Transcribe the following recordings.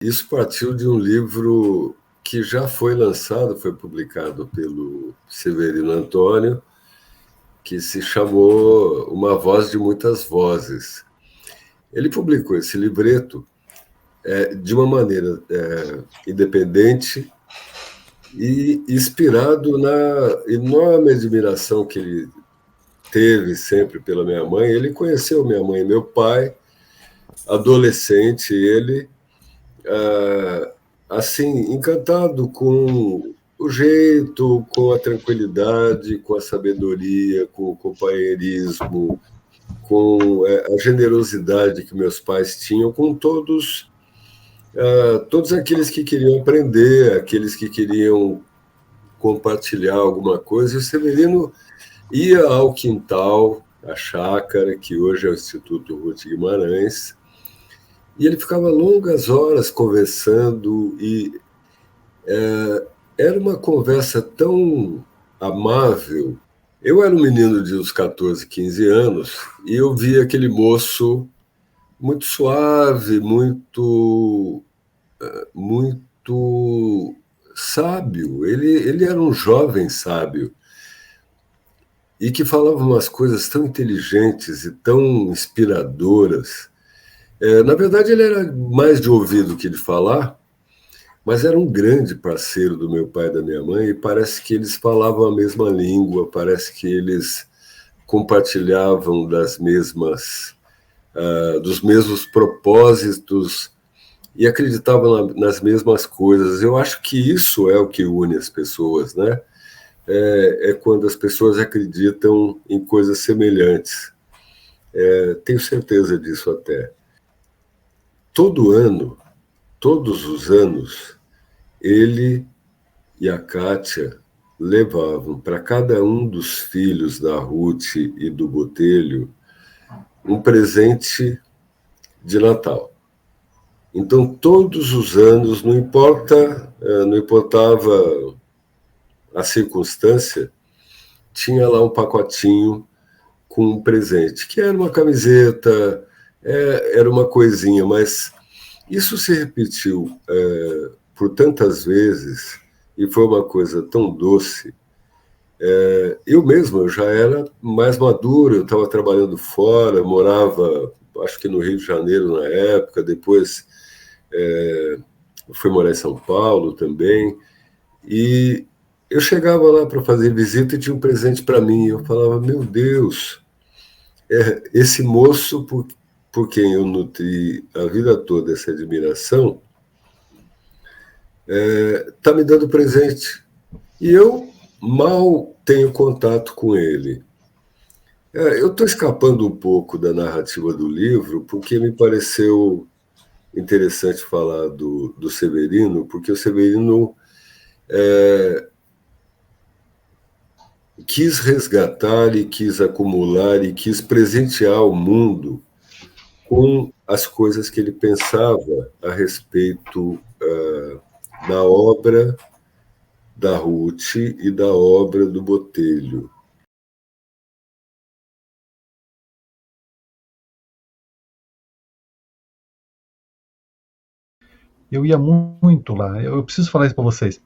Isso partiu de um livro que já foi lançado, foi publicado pelo Severino Antônio, que se chamou Uma Voz de Muitas Vozes. Ele publicou esse livreto de uma maneira independente e inspirado na enorme admiração que ele teve sempre pela minha mãe. Ele conheceu minha mãe e meu pai, adolescente, ele assim, encantado com o jeito, com a tranquilidade, com a sabedoria, com o companheirismo, com a generosidade que meus pais tinham com todos aqueles que queriam aprender, aqueles que queriam compartilhar alguma coisa. E o Severino ia ao quintal, à chácara, que hoje é o Instituto Ruth Guimarães, e ele ficava longas horas conversando, e era uma conversa tão amável. Eu era um menino de uns 14, 15 anos, e eu via aquele moço muito suave, muito sábio. Ele era um jovem sábio, e que falava umas coisas tão inteligentes e tão inspiradoras. Na verdade, ele era mais de ouvir do que de falar, mas era um grande parceiro do meu pai e da minha mãe, e parece que eles falavam a mesma língua, parece que eles compartilhavam dos mesmos propósitos e acreditavam nas mesmas coisas. Eu acho que isso é o que une as pessoas, né? É quando as pessoas acreditam em coisas semelhantes. Tenho certeza disso até. Todo ano, todos os anos, ele e a Kátia levavam para cada um dos filhos da Ruth e do Botelho um presente de Natal. Então, todos os anos, não importava a circunstância, tinha lá um pacotinho com um presente, que era uma camiseta, era uma coisinha, mas isso se repetiu por tantas vezes, e foi uma coisa tão doce. Eu já era mais maduro, eu estava trabalhando fora, morava, acho que no Rio de Janeiro na época, depois fui morar em São Paulo também, e eu chegava lá para fazer visita e tinha um presente para mim. Eu falava, meu Deus, esse moço por quem eu nutri a vida toda essa admiração, está me dando presente. E eu mal tenho contato com ele. Eu estou escapando um pouco da narrativa do livro, porque me pareceu interessante falar do Severino, porque o Severino quis resgatar e quis acumular e quis presentear o mundo com as coisas que ele pensava a respeito da obra da Ruth e da obra do Botelho. Eu ia muito lá. Eu preciso falar isso para vocês.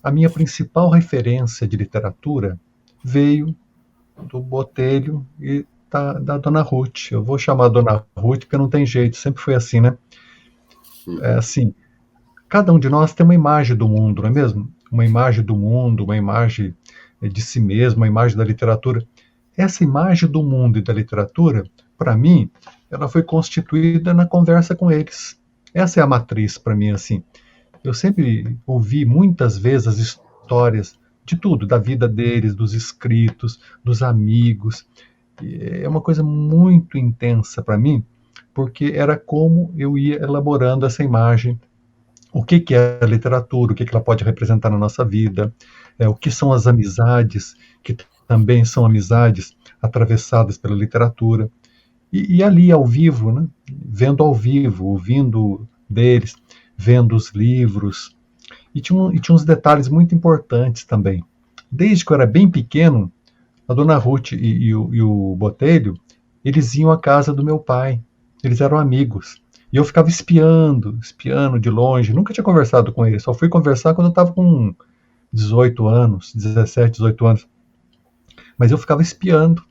A minha principal referência de literatura veio do Botelho e da Dona Ruth. Eu vou chamar a Dona Ruth porque não tem jeito, sempre foi assim, né? É assim, cada um de nós tem uma imagem do mundo, não é mesmo? Uma imagem do mundo, uma imagem de si mesmo, uma imagem da literatura. Essa imagem do mundo e da literatura, para mim, ela foi constituída na conversa com eles. Essa é a matriz para mim, assim. Eu sempre ouvi muitas vezes as histórias de tudo, da vida deles, dos escritos, dos amigos. E é uma coisa muito intensa para mim, porque era como eu ia elaborando essa imagem. O que é a literatura, o que ela pode representar na nossa vida, o que são as amizades, que também são amizades atravessadas pela literatura. E ali, ao vivo, né, vendo ao vivo, ouvindo deles, vendo os livros. E tinha uns detalhes muito importantes também. Desde que eu era bem pequeno, a Dona Ruth e o Botelho, eles iam à casa do meu pai. Eles eram amigos. E eu ficava espiando de longe. Nunca tinha conversado com ele. Só fui conversar quando eu estava com 18 anos, 17, 18 anos. Mas eu ficava espiando,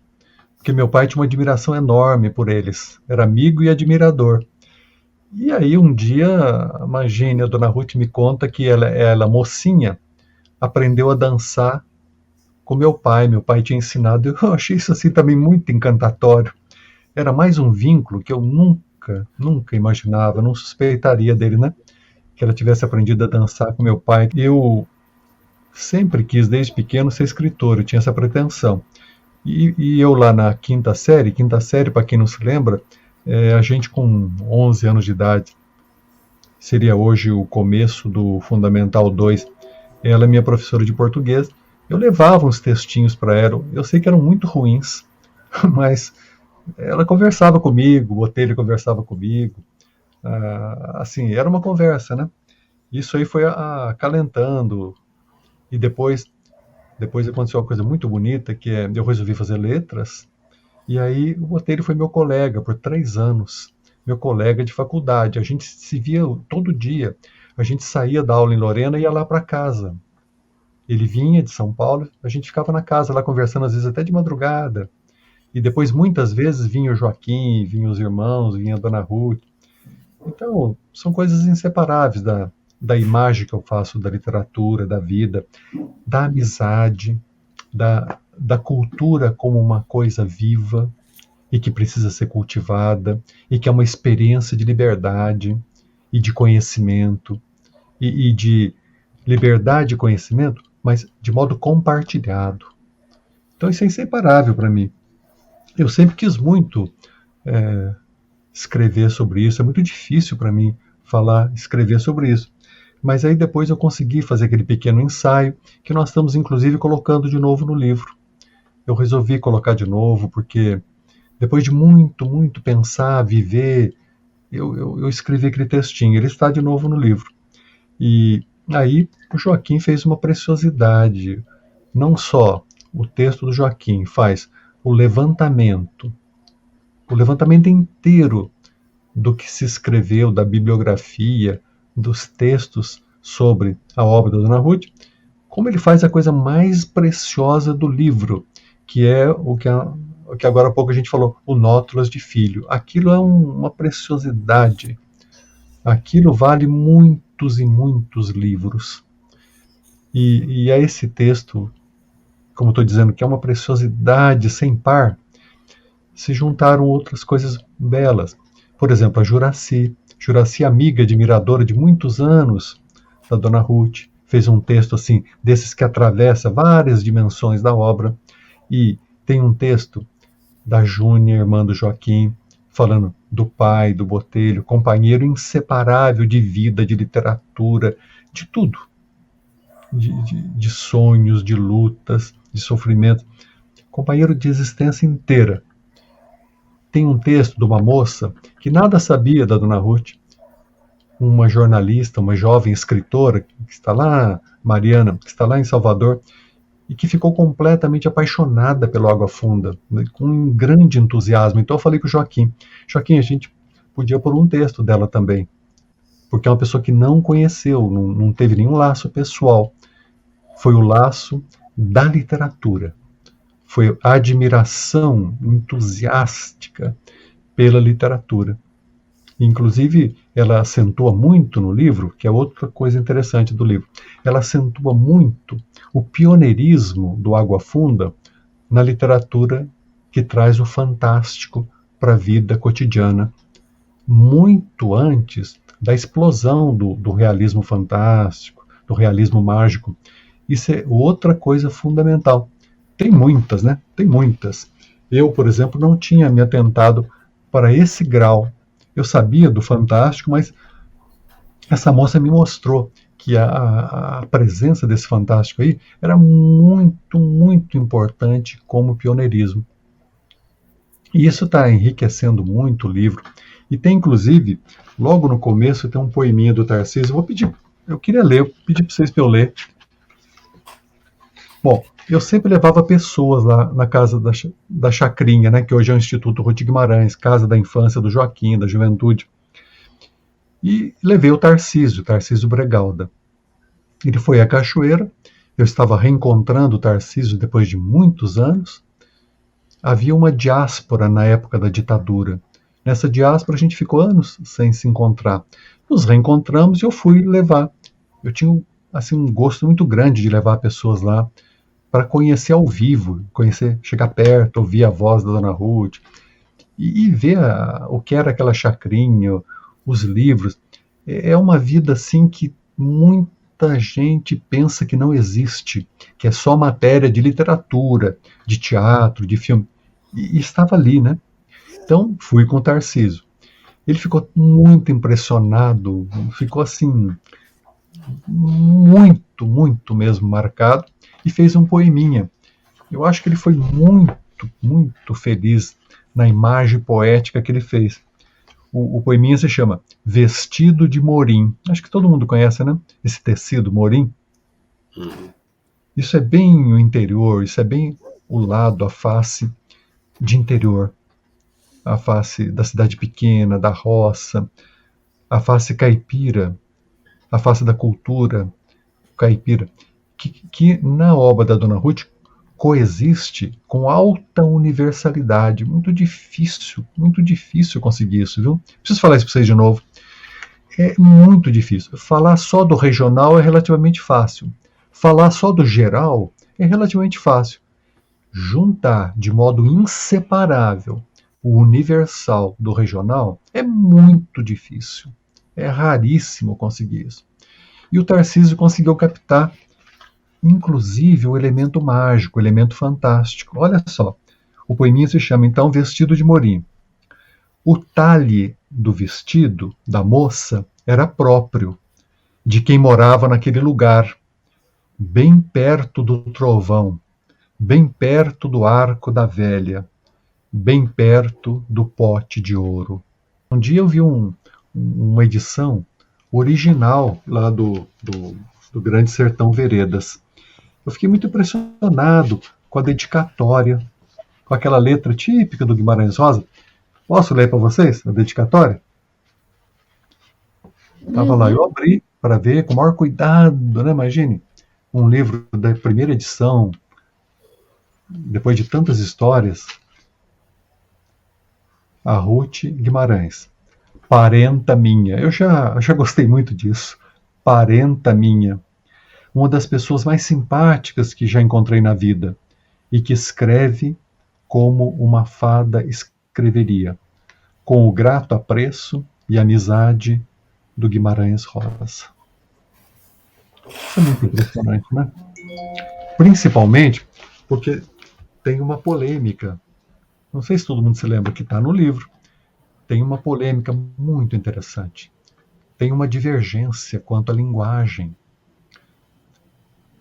porque meu pai tinha uma admiração enorme por eles. Era amigo e admirador. E aí um dia, a Magênia, a dona Ruth, me conta que ela mocinha, aprendeu a dançar com meu pai. Meu pai tinha ensinado. Eu achei isso assim também muito encantatório. Era mais um vínculo que eu nunca imaginava, não suspeitaria dele, né? Que ela tivesse aprendido a dançar com meu pai. Eu sempre quis, desde pequeno, ser escritor, eu tinha essa pretensão. E eu lá na quinta série, para quem não se lembra, a gente com 11 anos de idade, seria hoje o começo do Fundamental 2, ela é minha professora de português, eu levava uns textinhos para ela, eu sei que eram muito ruins, mas ela conversava comigo, o Botelho conversava comigo, assim, era uma conversa, né? Isso aí foi acalentando, e depois aconteceu uma coisa muito bonita, que eu resolvi fazer letras, e aí o Botelho foi meu colega por 3 anos, meu colega de faculdade. A gente se via todo dia. A gente saía da aula em Lorena e ia lá para casa. Ele vinha de São Paulo, a gente ficava na casa lá conversando, às vezes até de madrugada. E depois, muitas vezes, vinha o Joaquim, vinha os irmãos, vinha a dona Ruth. Então, são coisas inseparáveis da imagem que eu faço da literatura, da vida, da amizade, da cultura como uma coisa viva e que precisa ser cultivada e que é uma experiência de liberdade e de conhecimento e de liberdade e conhecimento, mas de modo compartilhado. Então isso é inseparável para mim. Eu sempre quis muito escrever sobre isso, é muito difícil para mim escrever sobre isso. Mas aí depois eu consegui fazer aquele pequeno ensaio, que nós estamos inclusive colocando de novo no livro. Eu resolvi colocar de novo, porque depois de muito pensar, viver, eu escrevi aquele textinho, ele está de novo no livro. E aí o Joaquim fez uma preciosidade, não só o texto do Joaquim, faz o levantamento inteiro do que se escreveu, da bibliografia, dos textos sobre a obra da Dona Ruth, como ele faz a coisa mais preciosa do livro, que é o que agora há pouco a gente falou, o Nótulas de Filho. Aquilo é uma preciosidade. Aquilo vale muitos e muitos livros. E a esse texto, como estou dizendo, que é uma preciosidade sem par, se juntaram outras coisas belas. Por exemplo, a Juraci, amiga, admiradora de muitos anos da Dona Ruth, fez um texto assim, desses que atravessa várias dimensões da obra, e tem um texto da Júnia, irmã do Joaquim, falando do pai, do Botelho, companheiro inseparável de vida, de literatura, de tudo, de sonhos, de lutas, de sofrimento, companheiro de existência inteira. Tem um texto de uma moça que nada sabia da Dona Ruth, uma jornalista, uma jovem escritora, que está lá, Mariana, que está lá em Salvador, e que ficou completamente apaixonada pelo Água Funda, com um grande entusiasmo. Então eu falei com o Joaquim, a gente podia pôr um texto dela também, porque é uma pessoa que não conheceu, não teve nenhum laço pessoal. Foi o laço da literatura. Foi a admiração entusiástica pela literatura. Inclusive, ela acentua muito no livro, que é outra coisa interessante do livro, ela acentua muito o pioneirismo do Água Funda na literatura que traz o fantástico para a vida cotidiana, muito antes da explosão do realismo fantástico, do realismo mágico. Isso é outra coisa fundamental. Tem muitas, né? Tem muitas. Eu, por exemplo, não tinha me atentado para esse grau. Eu sabia do fantástico, mas essa moça me mostrou que a presença desse fantástico aí era muito importante como pioneirismo. E isso está enriquecendo muito o livro. E tem, inclusive, logo no começo, tem um poeminha do Tarcísio. Eu queria ler, eu pedi para vocês para eu ler. Bom, eu sempre levava pessoas lá na casa da Chacrinha, né, que hoje é o Instituto Ruth Guimarães, casa da infância do Joaquim, da juventude. E levei o Tarcísio Bregalda. Ele foi à cachoeira, eu estava reencontrando o Tarcísio depois de muitos anos. Havia uma diáspora na época da ditadura. Nessa diáspora a gente ficou anos sem se encontrar. Nos reencontramos e eu fui levar. Eu tinha assim, um gosto muito grande de levar pessoas lá para conhecer ao vivo, conhecer, chegar perto, ouvir a voz da Dona Ruth e ver o que era aquela chacrinha, os livros. É uma vida assim que muita gente pensa que não existe, que é só matéria de literatura, de teatro, de filme. E estava ali, né? Então fui com o Tarcísio. Ele ficou muito impressionado, ficou assim, muito mesmo marcado, e fez um poeminha. Eu acho que ele foi muito feliz na imagem poética que ele fez. O poeminha se chama Vestido de Morim. Acho que todo mundo conhece, né? Esse tecido morim. Isso é bem o interior, isso é bem o lado, a face de interior. A face da cidade pequena, da roça, a face caipira, a face da cultura caipira, que na obra da Dona Ruth coexiste com alta universalidade. Muito difícil conseguir isso, viu? Preciso falar isso para vocês de novo. É muito difícil. Falar só do regional é relativamente fácil. Falar só do geral é relativamente fácil. Juntar de modo inseparável o universal do regional é muito difícil. É raríssimo conseguir isso. E o Tarcísio conseguiu captar, inclusive, o elemento mágico, o elemento fantástico. Olha só, o poeminha se chama, então, Vestido de Morim. O talhe do vestido da moça era próprio de quem morava naquele lugar, bem perto do trovão, bem perto do arco da velha, bem perto do pote de ouro. Um dia eu vi uma edição original lá do Grande Sertão Veredas. Eu fiquei muito impressionado com a dedicatória, com aquela letra típica do Guimarães Rosa. Posso ler para vocês a dedicatória? Estava lá, eu abri para ver com o maior cuidado, né? Imagine, um livro da primeira edição, depois de tantas histórias. A Ruth Guimarães. Parenta minha. Eu já gostei muito disso. Parenta minha. Uma das pessoas mais simpáticas que já encontrei na vida e que escreve como uma fada escreveria, com o grato apreço e amizade do Guimarães Rosa. Isso é muito impressionante, né? Principalmente porque tem uma polêmica. Não sei se todo mundo se lembra que está no livro. Tem uma polêmica muito interessante. Tem uma divergência quanto à linguagem.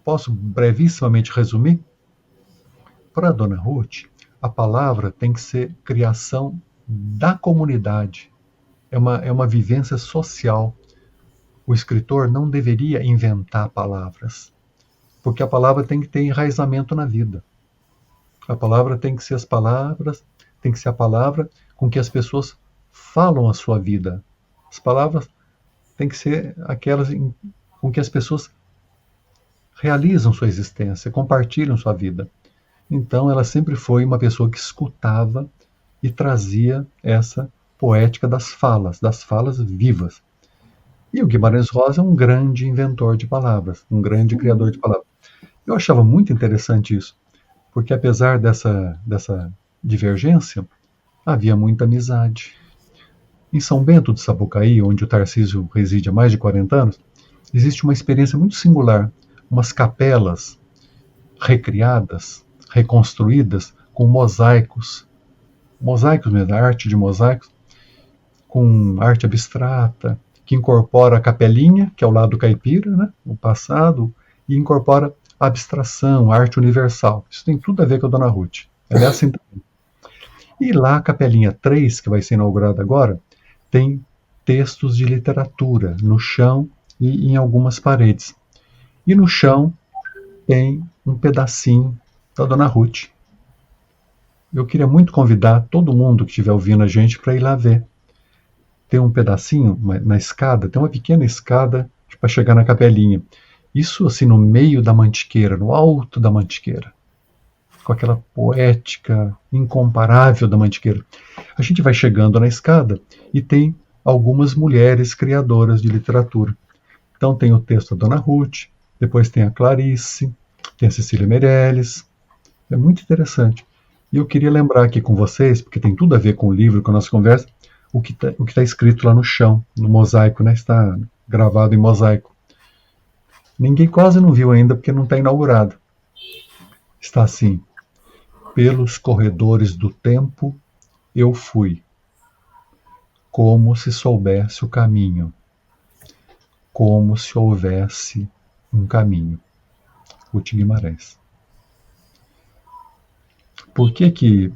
Posso brevissimamente resumir? Para a Dona Ruth, a palavra tem que ser criação da comunidade. É uma vivência social. O escritor não deveria inventar palavras, porque a palavra tem que ter enraizamento na vida. A palavra tem que ser as palavras, tem que ser a palavra com que as pessoas falam a sua vida. As palavras têm que ser aquelas com que as pessoas realizam sua existência, compartilham sua vida. Então ela sempre foi uma pessoa que escutava e trazia essa poética das falas vivas. E o Guimarães Rosa é um grande inventor de palavras, um grande criador de palavras. Eu achava muito interessante isso, porque apesar dessa divergência, havia muita amizade. Em São Bento do Sapucaí, onde o Tarcísio reside há mais de 40 anos, existe uma experiência muito singular, umas capelas recriadas, reconstruídas com mosaicos mesmo, arte de mosaicos, com arte abstrata, que incorpora a capelinha, que é o lado caipira, né, o passado, e incorpora a abstração, a arte universal. Isso tem tudo a ver com a Dona Ruth. Ela é assim também. E lá a capelinha 3, que vai ser inaugurada agora, tem textos de literatura no chão e em algumas paredes. E no chão tem um pedacinho da Dona Ruth. Eu queria muito convidar todo mundo que estiver ouvindo a gente para ir lá ver. tem um pedacinho na escada, tem uma pequena escada para chegar na capelinha. Isso assim no meio da mantiqueira, no alto da mantiqueira, com aquela poética incomparável da mantiqueira. A gente vai chegando na escada e tem algumas mulheres criadoras de literatura. Então tem o texto da Dona Ruth, depois tem a Clarice, tem a Cecília Meirelles. É muito interessante. E eu queria lembrar aqui com vocês, porque tem tudo a ver com o livro, com a nossa conversa, o que está escrito lá no chão, no mosaico, né? Está gravado em mosaico. Ninguém quase não viu ainda, porque não está inaugurado. Está assim: pelos corredores do tempo eu fui, como se soubesse o caminho, como se houvesse um caminho. Ruth Guimarães. Por que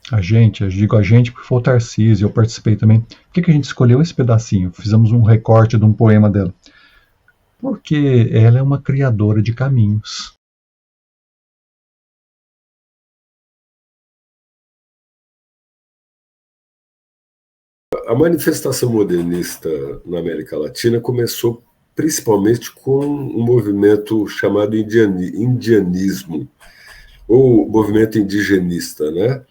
a gente, eu digo a gente porque foi o Tarcísio, eu participei também, por que a gente escolheu esse pedacinho? Fizemos um recorte de um poema dela. Porque ela é uma criadora de caminhos. A manifestação modernista na América Latina começou principalmente com um movimento chamado indianismo, ou movimento indigenista, né?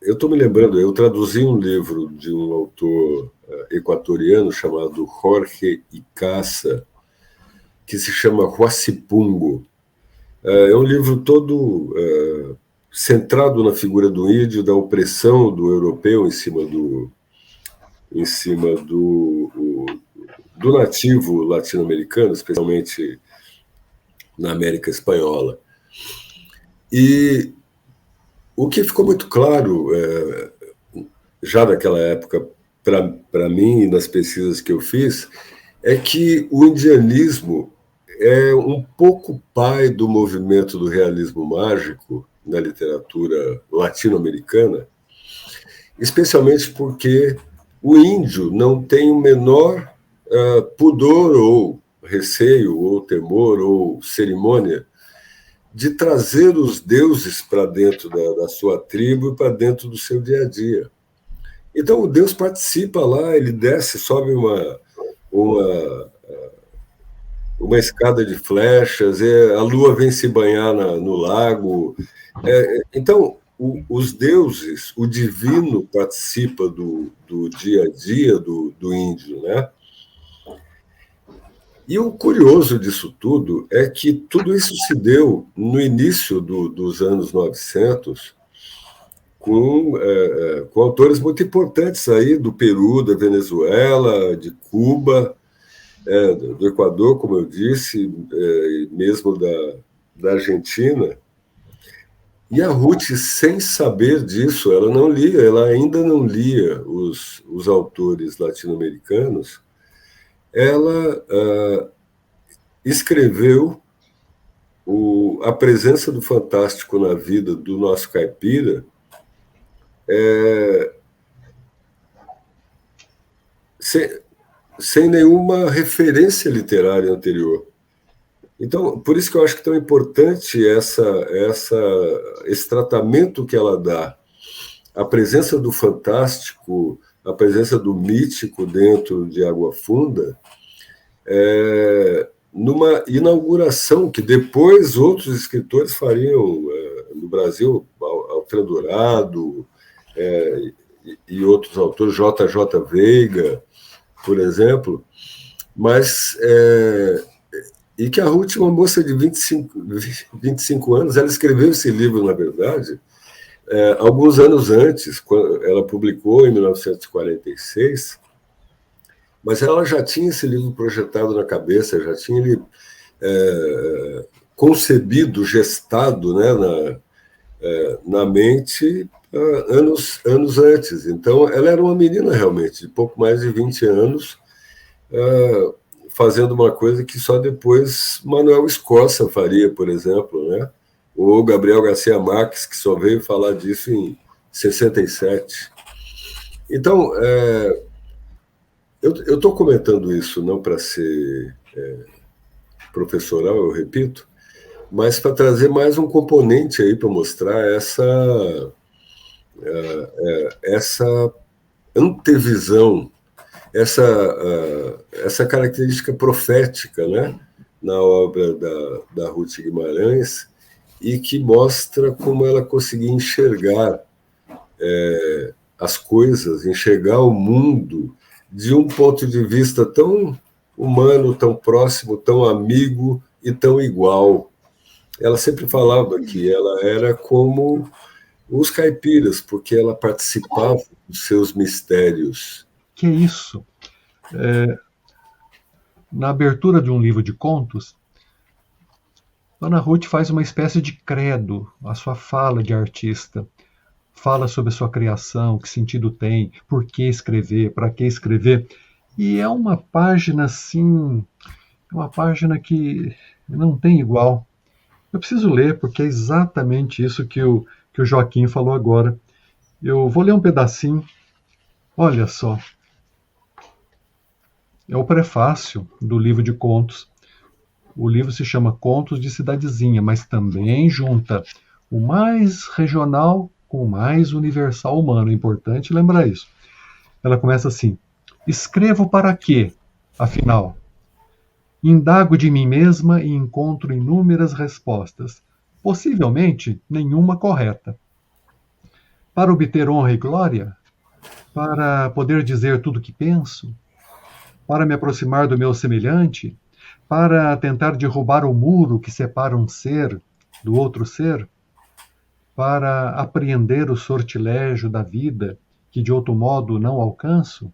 Eu estou me lembrando, eu traduzi um livro de um autor equatoriano chamado Jorge Icaza, que se chama Huasipungo. É um livro todo centrado na figura do índio, da opressão do europeu em cima do nativo latino-americano, especialmente na América Espanhola. E o que ficou muito claro, já naquela época, para mim e nas pesquisas que eu fiz, é que o indianismo é um pouco pai do movimento do realismo mágico na literatura latino-americana, especialmente porque o índio não tem o menor pudor ou receio ou temor ou cerimônia de trazer os deuses para dentro da sua tribo e para dentro do seu dia a dia. Então o Deus participa lá, ele desce, sobe uma escada de flechas, a lua vem se banhar no lago. Então, os deuses, o divino participa do dia a dia do índio, né? E o curioso disso tudo é que tudo isso se deu no início dos anos 900, com autores muito importantes aí do Peru, da Venezuela, de Cuba, do Equador, como eu disse, mesmo da Argentina. E a Ruth, sem saber disso, ela ainda não lia os autores latino-americanos, ela escreveu a presença do fantástico na vida do nosso caipira sem nenhuma referência literária anterior. Então, por isso que eu acho que é tão importante esse tratamento que ela dá, a presença do fantástico, a presença do mítico dentro de Água Funda, numa inauguração que depois outros escritores fariam no Brasil, Alfredo Dourado e outros autores, J.J. Veiga, por exemplo, mas e que a Ruth, uma moça de 25 anos, ela escreveu esse livro, na verdade, alguns anos antes, quando ela publicou em 1946, mas ela já tinha esse livro projetado na cabeça, já tinha ele concebido, gestado, né, na mente anos antes. Então, ela era uma menina realmente, de pouco mais de 20 anos, fazendo uma coisa que só depois Manuel Escorça faria, por exemplo, né? Ou Gabriel Garcia Marques, que só veio falar disso em 67. Então, eu estou comentando isso não para ser professoral, eu repito, mas para trazer mais um componente aí para mostrar essa antevisão, essa característica profética, né, na obra da Ruth Guimarães, e que mostra como ela conseguia enxergar as coisas, enxergar o mundo de um ponto de vista tão humano, tão próximo, tão amigo e tão igual. Ela sempre falava que ela era como os caipiras, porque ela participava dos seus mistérios. Que isso? Na abertura de um livro de contos, Dona Ruth faz uma espécie de credo à sua fala de artista. Fala sobre a sua criação, que sentido tem, por que escrever, para que escrever. E é uma página, assim, uma página que não tem igual. Eu preciso ler, porque é exatamente isso que o Joaquim falou agora. Eu vou ler um pedacinho. Olha só. É o prefácio do livro de contos. O livro se chama Contos de Cidadezinha, mas também junta o mais regional com o mais universal humano. É importante lembrar isso. Ela começa assim: escrevo para quê, afinal? Indago de mim mesma e encontro inúmeras respostas, possivelmente nenhuma correta. Para obter honra e glória? Para poder dizer tudo o que penso? Para me aproximar do meu semelhante? Para tentar derrubar o muro que separa um ser do outro ser? Para apreender o sortilégio da vida que de outro modo não alcanço?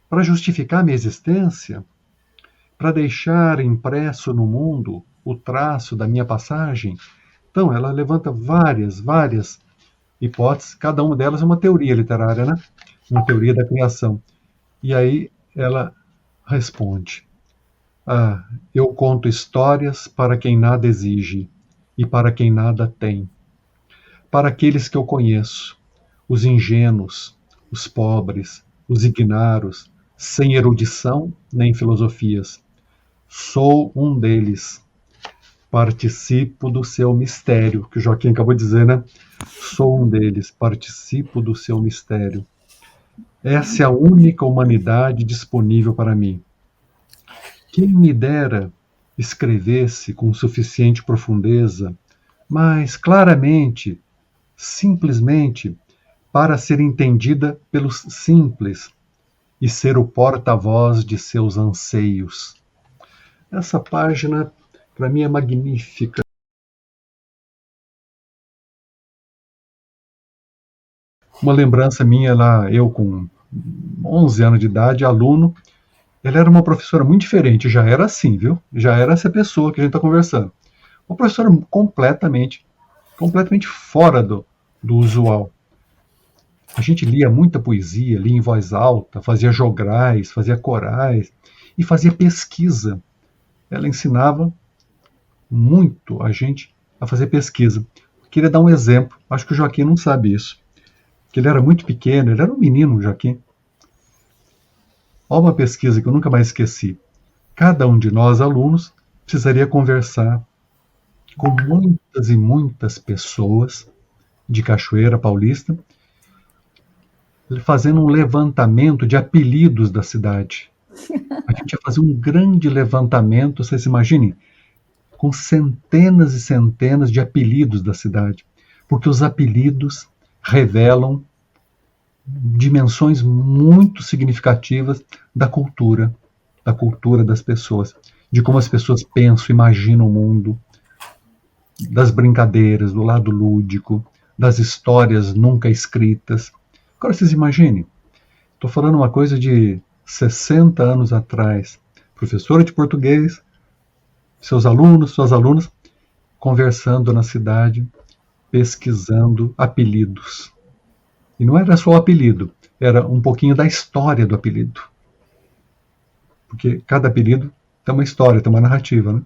Para justificar minha existência? Para deixar impresso no mundo o traço da minha passagem? Então, ela levanta várias hipóteses, cada uma delas é uma teoria literária, né? Uma teoria da criação. E aí ela responde: eu conto histórias para quem nada exige e para quem nada tem. Para aqueles que eu conheço, os ingênuos, os pobres, os ignaros, sem erudição nem filosofias. Sou um deles. Participo do seu mistério, que o Joaquim acabou de dizer, né? Sou um deles, participo do seu mistério. Essa é a única humanidade disponível para mim. Quem me dera escrevesse com suficiente profundeza, mas claramente, simplesmente, para ser entendida pelos simples e ser o porta-voz de seus anseios. Essa página, para mim, é magnífica. Uma lembrança minha lá, eu com 11 anos de idade, aluno, ela era uma professora muito diferente, já era assim, viu? Já era essa pessoa que a gente está conversando. Uma professora completamente fora do usual. A gente lia muita poesia, lia em voz alta, fazia jograis, fazia corais e fazia pesquisa. Ela ensinava muito a gente a fazer pesquisa. Queria dar um exemplo, acho que o Joaquim não sabe isso, que ele era muito pequeno, ele era um menino, Joaquim. Olha uma pesquisa que eu nunca mais esqueci. Cada um de nós, alunos, precisaria conversar com muitas e muitas pessoas de Cachoeira Paulista, fazendo um levantamento de apelidos da cidade. A gente ia fazer um grande levantamento, vocês imaginem, com centenas e centenas de apelidos da cidade, porque os apelidos revelam dimensões muito significativas da cultura das pessoas, de como as pessoas pensam, imaginam o mundo, das brincadeiras, do lado lúdico, das histórias nunca escritas. Agora vocês imaginem, estou falando uma coisa de 60 anos atrás, professora de português, seus alunos, suas alunas, conversando na cidade, pesquisando apelidos. E não era só o apelido, era um pouquinho da história do apelido. Porque cada apelido tem uma história, tem uma narrativa, né?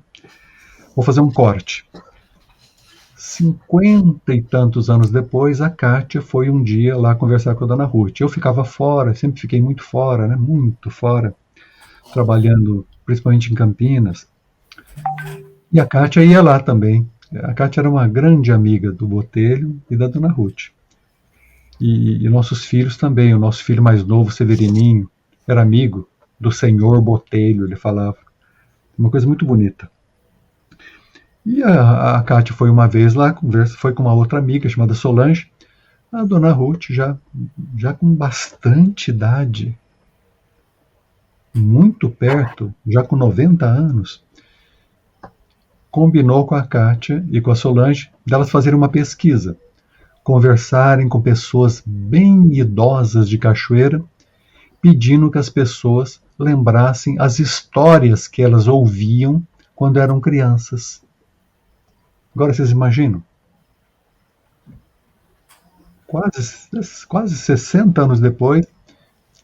Vou fazer um corte. 50 e tantos anos depois, a Kátia foi um dia lá conversar com a Dona Ruth. Eu ficava fora, sempre fiquei muito fora, né? Muito fora, trabalhando principalmente em Campinas. E a Kátia ia lá também. A Kátia era uma grande amiga do Botelho e da Dona Ruth. E nossos filhos também. O nosso filho mais novo, Severininho, era amigo do senhor Botelho, ele falava. Uma coisa muito bonita. E a Kátia foi uma vez lá, foi com uma outra amiga chamada Solange. A dona Ruth, já com bastante idade, muito perto, já com 90 anos, combinou com a Kátia e com a Solange delas fazerem uma pesquisa, conversarem com pessoas bem idosas de Cachoeira, pedindo que as pessoas lembrassem as histórias que elas ouviam quando eram crianças. Agora vocês imaginam? Quase 60 anos depois,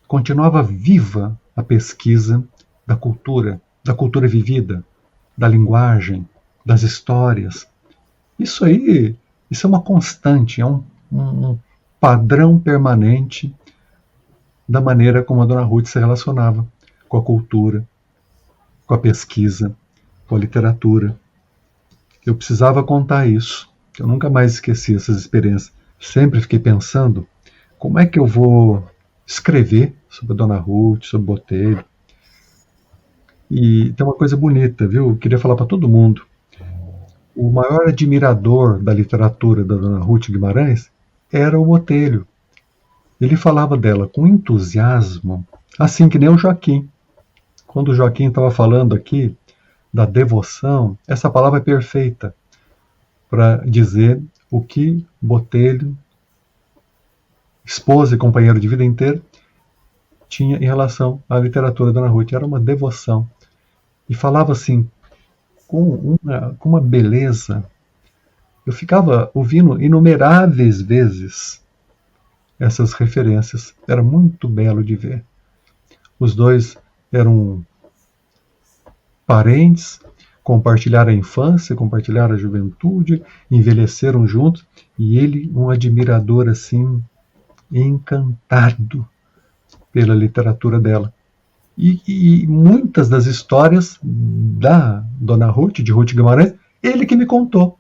continuava viva a pesquisa da cultura vivida, da linguagem, das histórias. Isso é uma constante, é um padrão permanente da maneira como a dona Ruth se relacionava com a cultura, com a pesquisa, com a literatura. Eu precisava contar isso. Eu nunca mais esqueci essas experiências. Sempre fiquei pensando como é que eu vou escrever sobre a dona Ruth, sobre o Botelho. E tem uma coisa bonita, viu? Eu queria falar para todo mundo. O maior admirador da literatura da dona Ruth Guimarães era o Botelho. Ele falava dela com entusiasmo, assim que nem o Joaquim. Quando o Joaquim estava falando aqui da devoção, essa palavra é perfeita para dizer o que Botelho, esposa e companheiro de vida inteira, tinha em relação à literatura da Dona Ruth. Era uma devoção. E falava assim, com uma beleza. Eu ficava ouvindo inumeráveis vezes essas referências. Era muito belo de ver. Os dois eram parentes, compartilharam a infância, compartilharam a juventude, envelheceram juntos, e ele, um admirador assim, encantado pela literatura dela. E muitas das histórias da Dona Ruth, de Ruth Guimarães, ele que me contou.